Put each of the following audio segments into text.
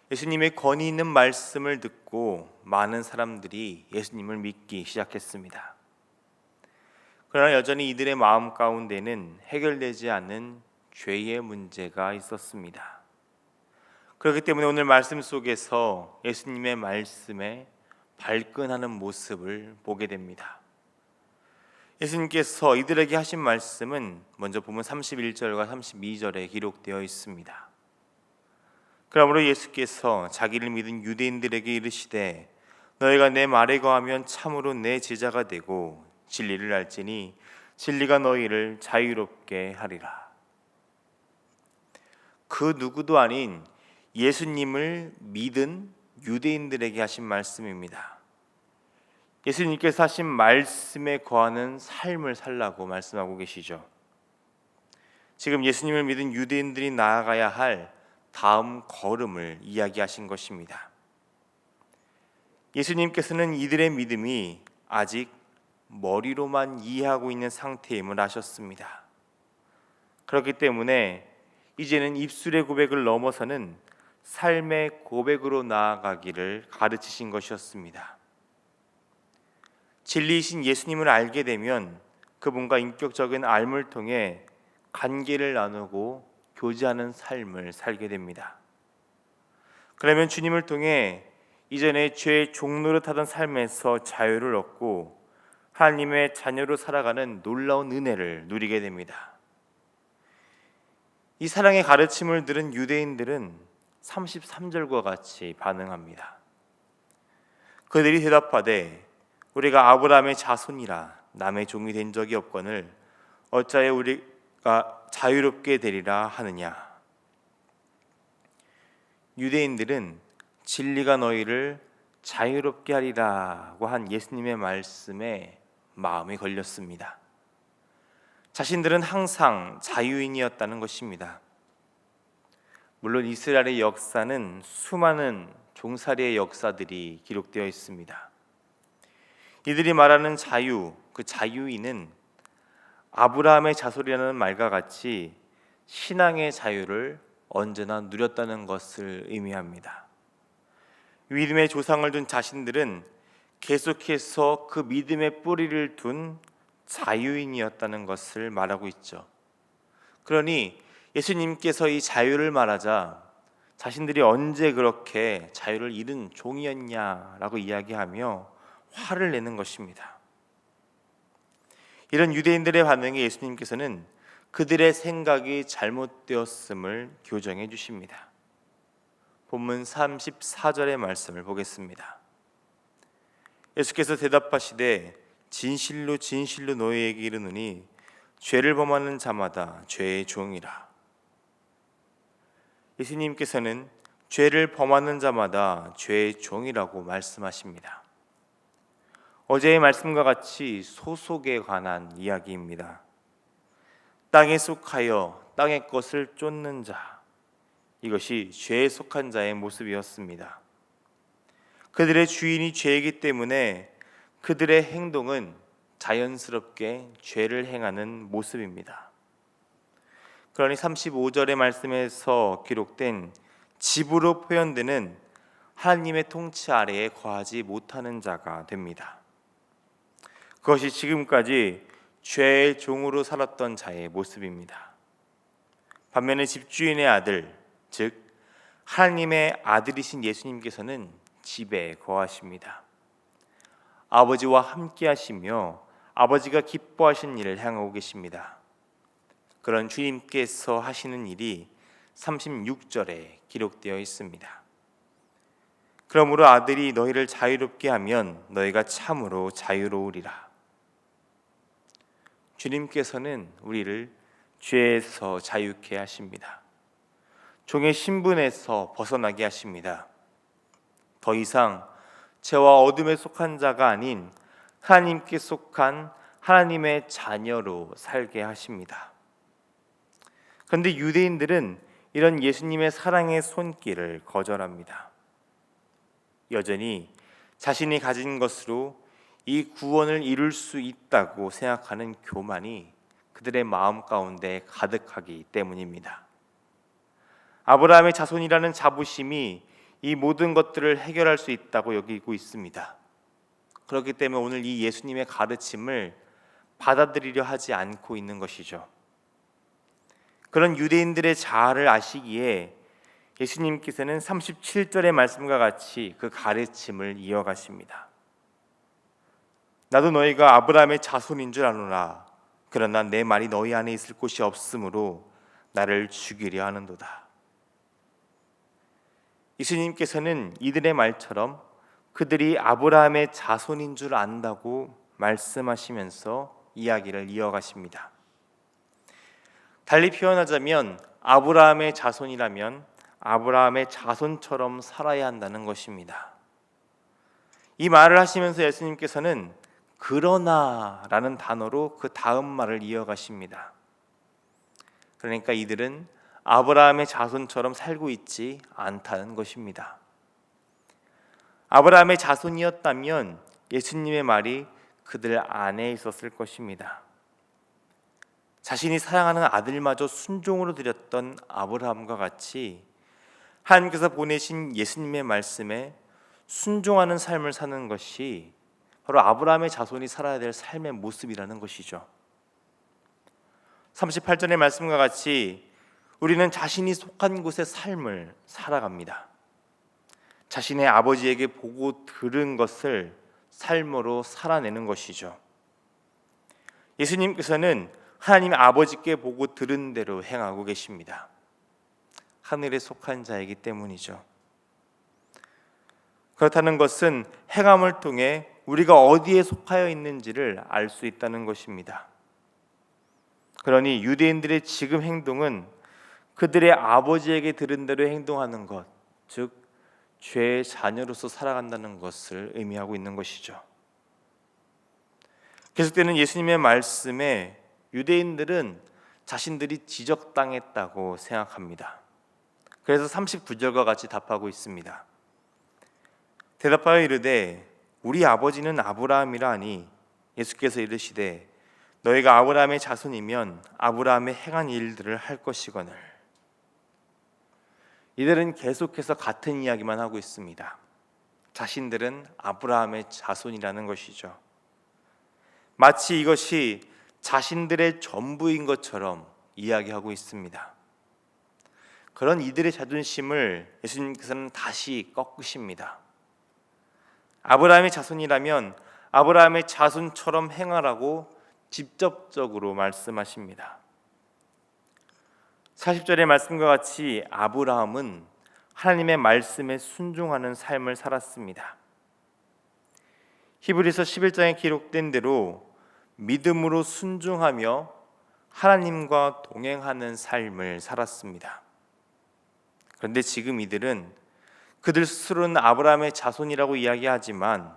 예수님의 권위 있는 말씀을 듣고 많은 사람들이 예수님을 믿기 시작했습니다. 그러나 여전히 이들의 마음 가운데는 해결되지 않은 죄의 문제가 있었습니다. 그렇기 때문에 오늘 말씀 속에서 예수님의 말씀에 발끈하는 모습을 보게 됩니다. 예수님께서 이들에게 하신 말씀은 먼저 보면 31절과 32절에 기록되어 있습니다. 그러므로 예수께서 자기를 믿은 유대인들에게 이르시되 너희가 내 말에 거하면 참으로 내 제자가 되고 진리를 알지니 진리가 너희를 자유롭게 하리라. 그 누구도 아닌 예수님을 믿은 유대인들에게 하신 말씀입니다. 예수님께서 하신 말씀에 거하는 삶을 살라고 말씀하고 계시죠. 지금 예수님을 믿은 유대인들이 나아가야 할 다음 걸음을 이야기하신 것입니다. 예수님께서는 이들의 믿음이 아직 머리로만 이해하고 있는 상태임을 아셨습니다. 그렇기 때문에 이제는 입술의 고백을 넘어서는 삶의 고백으로 나아가기를 가르치신 것이었습니다. 진리이신 예수님을 알게 되면 그분과 인격적인 알물 통해 관계를 나누고 교제하는 삶을 살게 됩니다. 그러면 주님을 통해 이전에 죄의 종노릇하던 삶에서 자유를 얻고 하나님의 자녀로 살아가는 놀라운 은혜를 누리게 됩니다. 이 사랑의 가르침을 들은 유대인들은 33절과 같이 반응합니다. 그들이 대답하되 우리가 아브라함의 자손이라 남의 종이 된 적이 없거늘 어찌하여 우리가 자유롭게 되리라 하느냐. 유대인들은 진리가 너희를 자유롭게 하리라고 한 예수님의 말씀에 마음이 걸렸습니다. 자신들은 항상 자유인이었다는 것입니다. 물론 이스라엘의 역사는 수많은 종살이의 역사들이 기록되어 있습니다. 이들이 말하는 자유, 그 자유인은 아브라함의 자손이라는 말과 같이 신앙의 자유를 언제나 누렸다는 것을 의미합니다. 믿음의 조상을 둔 자신들은 계속해서 그 믿음의 뿌리를 둔 자유인이었다는 것을 말하고 있죠. 그러니 예수님께서 이 자유를 말하자 자신들이 언제 그렇게 자유를 잃은 종이었냐라고 이야기하며 화를 내는 것입니다. 이런 유대인들의 반응에 예수님께서는 그들의 생각이 잘못되었음을 교정해 주십니다. 본문 34절의 말씀을 보겠습니다. 예수께서 대답하시되 진실로 진실로 너희에게 이르노니 죄를 범하는 자마다 죄의 종이라. 예수님께서는 죄를 범하는 자마다 죄의 종이라고 말씀하십니다. 어제의 말씀과 같이 소속에 관한 이야기입니다. 땅에 속하여 땅의 것을 쫓는 자, 이것이 죄에 속한 자의 모습이었습니다. 그들의 주인이 죄이기 때문에 그들의 행동은 자연스럽게 죄를 행하는 모습입니다. 그러니 35절의 말씀에서 기록된 집으로 표현되는 하나님의 통치 아래에 거하지 못하는 자가 됩니다. 그것이 지금까지 죄의 종으로 살았던 자의 모습입니다. 반면에 집주인의 아들, 즉 하나님의 아들이신 예수님께서는 집에 거하십니다. 아버지와 함께 하시며 아버지가 기뻐하신 일을 행하고 계십니다. 그런 주님께서 하시는 일이 36절에 기록되어 있습니다. 그러므로 아들이 너희를 자유롭게 하면 너희가 참으로 자유로우리라. 주님께서는 우리를 죄에서 자유케 하십니다. 종의 신분에서 벗어나게 하십니다. 더 이상 죄와 어둠에 속한 자가 아닌 하나님께 속한 하나님의 자녀로 살게 하십니다. 그런데 유대인들은 이런 예수님의 사랑의 손길을 거절합니다. 여전히 자신이 가진 것으로 이 구원을 이룰 수 있다고 생각하는 교만이 그들의 마음 가운데 가득하기 때문입니다. 아브라함의 자손이라는 자부심이 이 모든 것들을 해결할 수 있다고 여기고 있습니다. 그렇기 때문에 오늘 이 예수님의 가르침을 받아들이려 하지 않고 있는 것이죠. 그런 유대인들의 자아를 아시기에 예수님께서는 37절의 말씀과 같이 그 가르침을 이어가십니다. 나도 너희가 아브라함의 자손인 줄 아노라. 그러나 내 말이 너희 안에 있을 곳이 없으므로 나를 죽이려 하는도다. 예수님께서는 이들의 말처럼 그들이 아브라함의 자손인 줄 안다고 말씀하시면서 이야기를 이어가십니다. 달리 표현하자면 아브라함의 자손이라면 아브라함의 자손처럼 살아야 한다는 것입니다. 이 말을 하시면서 예수님께서는 그러나라는 단어로 그 다음 말을 이어가십니다. 그러니까 이들은 아브라함의 자손처럼 살고 있지 않다는 것입니다. 아브라함의 자손이었다면 예수님의 말이 그들 안에 있었을 것입니다. 자신이 사랑하는 아들마저 순종으로 드렸던 아브라함과 같이 하나님께서 보내신 예수님의 말씀에 순종하는 삶을 사는 것이 바로 아브라함의 자손이 살아야 될 삶의 모습이라는 것이죠. 38절의 말씀과 같이 우리는 자신이 속한 곳의 삶을 살아갑니다. 자신의 아버지에게 보고 들은 것을 삶으로 살아내는 것이죠. 예수님께서는 하나님 아버지께 보고 들은 대로 행하고 계십니다. 하늘에 속한 자이기 때문이죠. 그렇다는 것은 행함을 통해 우리가 어디에 속하여 있는지를 알 수 있다는 것입니다. 그러니 유대인들의 지금 행동은 그들의 아버지에게 들은 대로 행동하는 것, 즉 죄의 자녀로서 살아간다는 것을 의미하고 있는 것이죠. 계속되는 예수님의 말씀에 유대인들은 자신들이 지적당했다고 생각합니다. 그래서 39절과 같이 답하고 있습니다. 대답하여 이르되 우리 아버지는 아브라함이라 하니 예수께서 이르시되 너희가 아브라함의 자손이면 아브라함의 행한 일들을 할 것이거늘. 이들은 계속해서 같은 이야기만 하고 있습니다. 자신들은 아브라함의 자손이라는 것이죠. 마치 이것이 자신들의 전부인 것처럼 이야기하고 있습니다. 그런 이들의 자존심을 예수님께서는 다시 꺾으십니다. 아브라함의 자손이라면 아브라함의 자손처럼 행하라고 직접적으로 말씀하십니다. 40절의 말씀과 같이 아브라함은 하나님의 말씀에 순종하는 삶을 살았습니다. 히브리서 11장에 기록된 대로 믿음으로 순종하며 하나님과 동행하는 삶을 살았습니다. 그런데 지금 이들은 그들 스스로는 아브라함의 자손이라고 이야기하지만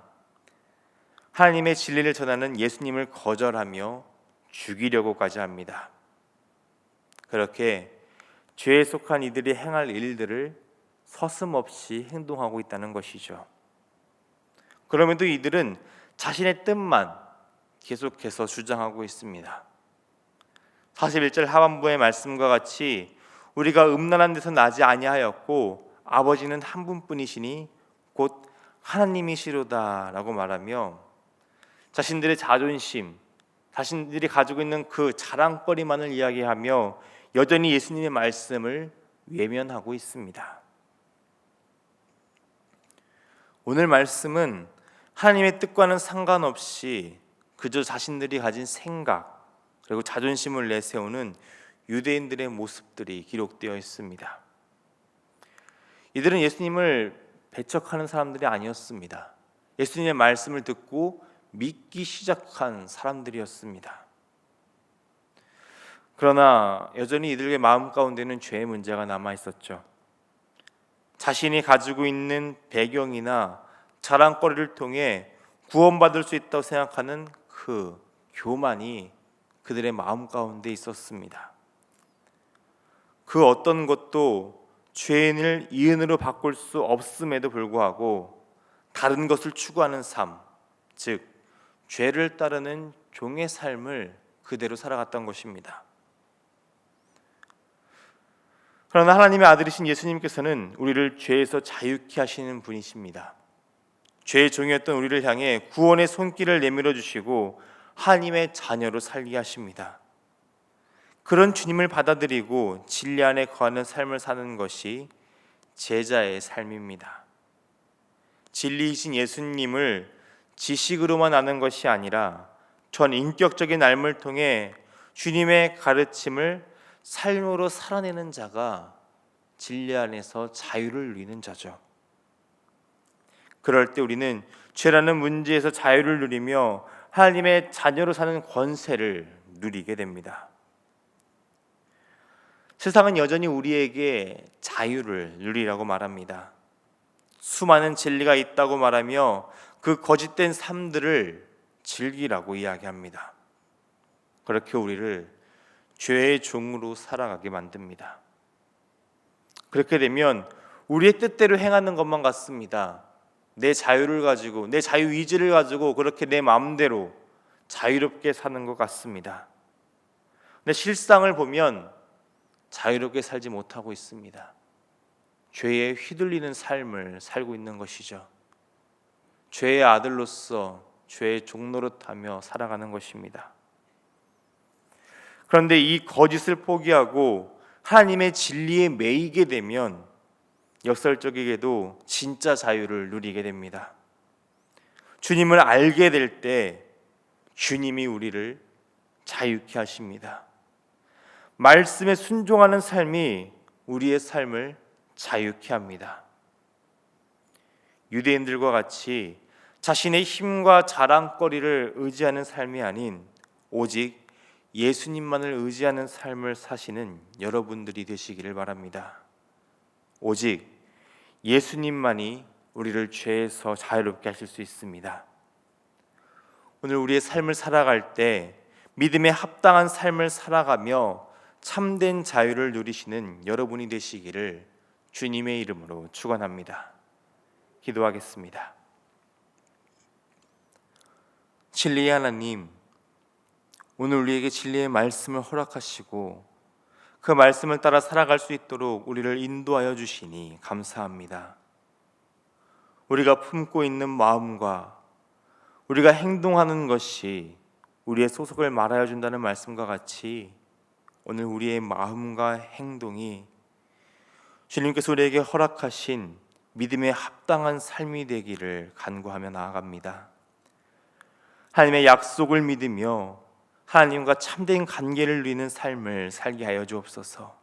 하나님의 진리를 전하는 예수님을 거절하며 죽이려고까지 합니다. 그렇게 죄에 속한 이들이 행할 일들을 서슴없이 행동하고 있다는 것이죠. 그럼에도 이들은 자신의 뜻만 계속해서 주장하고 있습니다. 41절 하반부의 말씀과 같이 우리가 음란한 데서 나지 아니하였고 아버지는 한 분뿐이시니 곧 하나님이시로다라고 말하며 자신들의 자존심, 자신들이 가지고 있는 그 자랑거리만을 이야기하며 여전히 예수님의 말씀을 외면하고 있습니다. 오늘 말씀은 하나님의 뜻과는 상관없이 그저 자신들이 가진 생각 그리고 자존심을 내세우는 유대인들의 모습들이 기록되어 있습니다. 이들은 예수님을 배척하는 사람들이 아니었습니다. 예수님의 말씀을 듣고 믿기 시작한 사람들이었습니다. 그러나 여전히 이들의 마음 가운데는 죄의 문제가 남아 있었죠. 자신이 가지고 있는 배경이나 자랑거리를 통해 구원받을 수 있다고 생각하는 그 교만이 그들의 마음 가운데 있었습니다. 그 어떤 것도 죄인을 이은으로 바꿀 수 없음에도 불구하고 다른 것을 추구하는 삶, 즉 죄를 따르는 종의 삶을 그대로 살아갔던 것입니다. 그러나 하나님의 아들이신 예수님께서는 우리를 죄에서 자유케 하시는 분이십니다. 죄의 종이었던 우리를 향해 구원의 손길을 내밀어 주시고 하나님의 자녀로 살게 하십니다. 그런 주님을 받아들이고 진리 안에 거하는 삶을 사는 것이 제자의 삶입니다. 진리이신 예수님을 지식으로만 아는 것이 아니라 전 인격적인 삶을 통해 주님의 가르침을 삶으로 살아내는 자가 진리 안에서 자유를 누리는 자죠. 그럴 때 우리는 죄라는 문제에서 자유를 누리며 하나님의 자녀로 사는 권세를 누리게 됩니다. 세상은 여전히 우리에게 자유를 누리라고 말합니다. 수많은 진리가 있다고 말하며 그 거짓된 삶들을 즐기라고 이야기합니다. 그렇게 우리를 죄의 종으로 살아가게 만듭니다. 그렇게 되면 우리의 뜻대로 행하는 것만 같습니다. 내 자유를 가지고, 내 자유의지를 가지고 그렇게 내 마음대로 자유롭게 사는 것 같습니다. 근데 실상을 보면 자유롭게 살지 못하고 있습니다. 죄에 휘둘리는 삶을 살고 있는 것이죠. 죄의 아들로서 죄의 종노릇하며 살아가는 것입니다. 그런데 이 거짓을 포기하고 하나님의 진리에 매이게 되면 역설적이게도 진짜 자유를 누리게 됩니다. 주님을 알게 될 때 주님이 우리를 자유케 하십니다. 말씀에 순종하는 삶이 우리의 삶을 자유케 합니다. 유대인들과 같이 자신의 힘과 자랑거리를 의지하는 삶이 아닌 오직 예수님만을 의지하는 삶을 사시는 여러분들이 되시기를 바랍니다. 오직 예수님만이 우리를 죄에서 자유롭게 하실 수 있습니다. 오늘 우리의 삶을 살아갈 때 믿음에 합당한 삶을 살아가며 참된 자유를 누리시는 여러분이 되시기를 주님의 이름으로 축원합니다. 기도하겠습니다. 진리의 하나님, 오늘 우리에게 진리의 말씀을 허락하시고 그 말씀을 따라 살아갈 수 있도록 우리를 인도하여 주시니 감사합니다. 우리가 품고 있는 마음과 우리가 행동하는 것이 우리의 소속을 말하여 준다는 말씀과 같이 오늘 우리의 마음과 행동이 주님께서 우리에게 허락하신 믿음에 합당한 삶이 되기를 간구하며 나아갑니다. 하나님의 약속을 믿으며 하나님과 참된 관계를 누리는 삶을 살게 하여 주옵소서.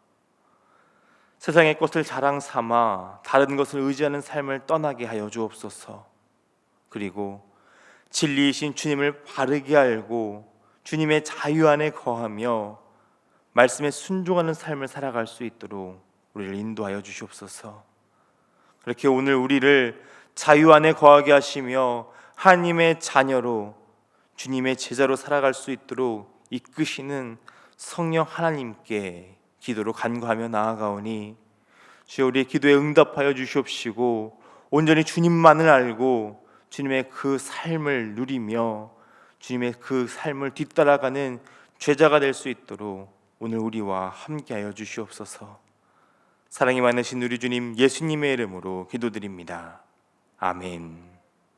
세상의 것을 자랑 삼아 다른 것을 의지하는 삶을 떠나게 하여 주옵소서. 그리고 진리이신 주님을 바르게 알고 주님의 자유 안에 거하며 말씀에 순종하는 삶을 살아갈 수 있도록 우리를 인도하여 주시옵소서. 그렇게 오늘 우리를 자유 안에 거하게 하시며 하나님의 자녀로 주님의 제자로 살아갈 수 있도록 이끄시는 성령 하나님께 기도로 간구하며 나아가오니 주여 우리의 기도에 응답하여 주시옵시고 온전히 주님만을 알고 주님의 그 삶을 누리며 주님의 그 삶을 뒤따라가는 제자가 될 수 있도록 오늘 우리와 함께하여 주시옵소서. 사랑이 많으신 우리 주님 예수님의 이름으로 기도드립니다. 아멘.